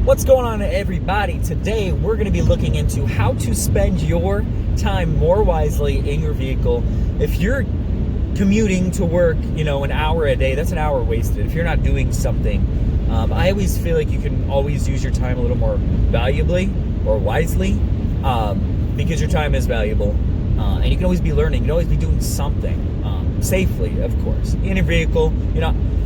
What's going on, everybody? Today we're going to be looking into how to spend your time more wisely in your vehicle. If you're commuting to work, an hour a day, that's an hour wasted. If you're not doing something, I always feel like you can always use your time a little more valuably or wisely, because your time is valuable, and you can always be learning. You can always be doing something, safely, of course. In a vehicle,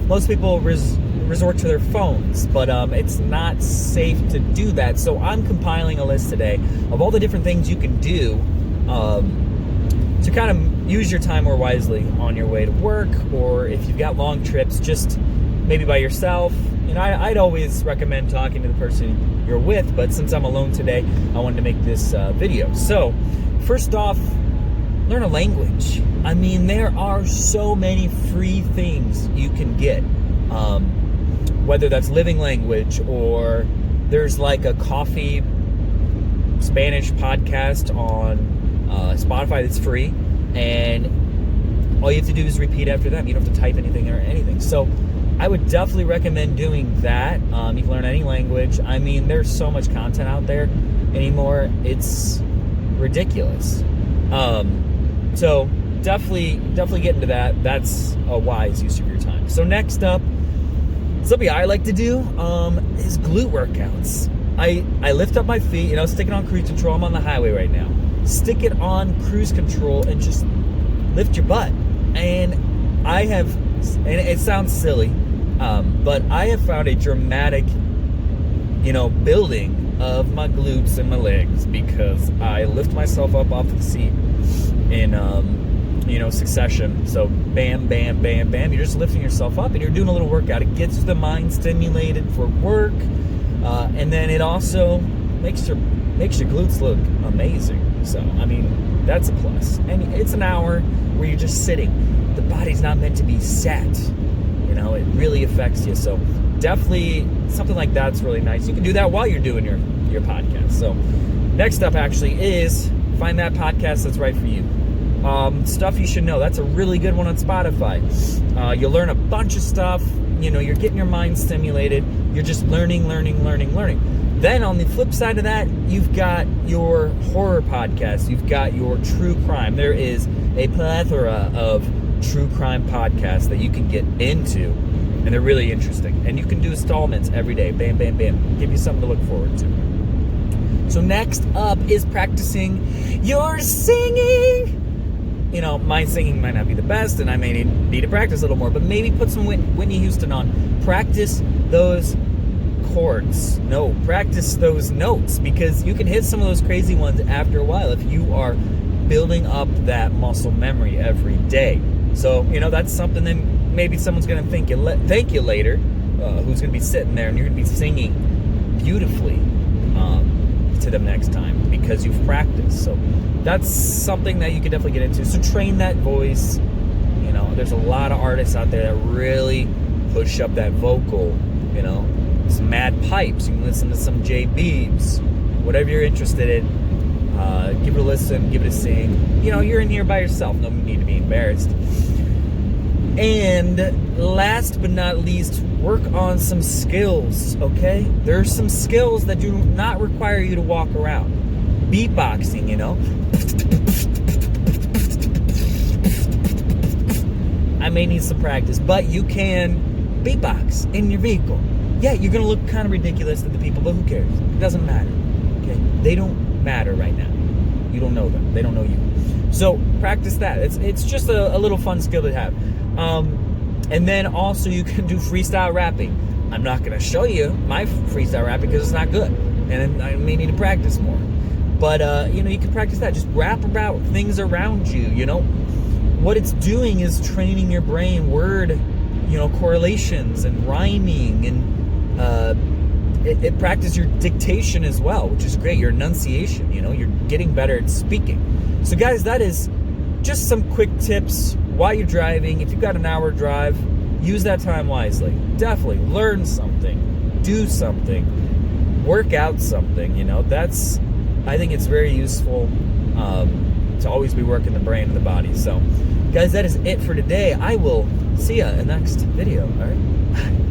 most people resort to their phones, but it's not safe to do that. So I'm compiling a list today of all the different things you can do to kind of use your time more wisely on your way to work, or if you've got long trips, just maybe by yourself. I'd always recommend talking to the person you're with, but since I'm alone today, I wanted to make this video. So first off, learn a language. I mean, there are so many free things you can get. Whether that's living language, or there's like a coffee Spanish podcast on Spotify that's free, and all you have to do is repeat after them. You don't have to type anything or anything. So I would definitely recommend doing that. You can learn any language. I mean, there's so much content out there anymore. It's ridiculous. So definitely get into that. That's a wise use of your time. So next up, something I like to do is glute workouts. I lift up my feet, stick it on cruise control. I'm on the highway right now. Stick it on cruise control and just lift your butt. And it sounds silly, but I have found a dramatic, building of my glutes and my legs because I lift myself up off the seat in succession. So bam, bam, bam, bam. You're just lifting yourself up and you're doing a little workout. It gets the mind stimulated for work, and then it also makes your glutes look amazing. So I mean, that's a plus. And it's an hour where you're just sitting. The body's not meant to be sat. It really affects you. So definitely something like that's really nice. You can do that while you're doing your podcast. So next up actually is find that podcast that's right for you. Stuff you should know. That's a really good one on Spotify. You'll learn a bunch of stuff. You're getting your mind stimulated. You're just learning. Then on the flip side of that, you've got your horror podcast. You've got your true crime. There is a plethora of true crime podcasts that you can get into, and they're really interesting. And you can do installments every day. Bam, bam, bam. Give you something to look forward to. So next up is practicing your singing. My singing might not be the best, and I may need to practice a little more, but maybe put some Whitney Houston on. Practice those chords. No, practice those notes, because you can hit some of those crazy ones after a while if you are building up that muscle memory every day. So, that's something that maybe someone's going to thank you later, who's going to be sitting there, and you're going to be singing beautifully to them next time because you've practiced. So that's something that you can definitely get into. So train that voice. There's a lot of artists out there that really push up that vocal. Some mad pipes. You can listen to some J Beebs, whatever you're interested in. Give it a listen, give it a sing. You're in here by yourself. No need to be embarrassed. And last but not least, work on some skills, okay? There's some skills that do not require you to walk around. Beatboxing, I may need some practice, but you can beatbox in your vehicle. Yeah, you're going to look kind of ridiculous to the people, but who cares? It doesn't matter, okay? They don't matter right now. You don't know them. They don't know you. So practice that. It's just a little fun skill to have. And then also you can do freestyle rapping. I'm not going to show you my freestyle rapping because it's not good, and I may need to practice more. But you can practice that. Just rap about things around you. What it's doing is training your brain word, correlations and rhyming, and it practices your dictation as well, which is great. Your enunciation. You're getting better at speaking. So guys, that is just some quick tips while you're driving. If you've got an hour drive, use that time wisely. Definitely learn something, do something, work out something. I think it's very useful to always be working the brain and the body. So guys, that is it for today. I will see you in the next video. All right.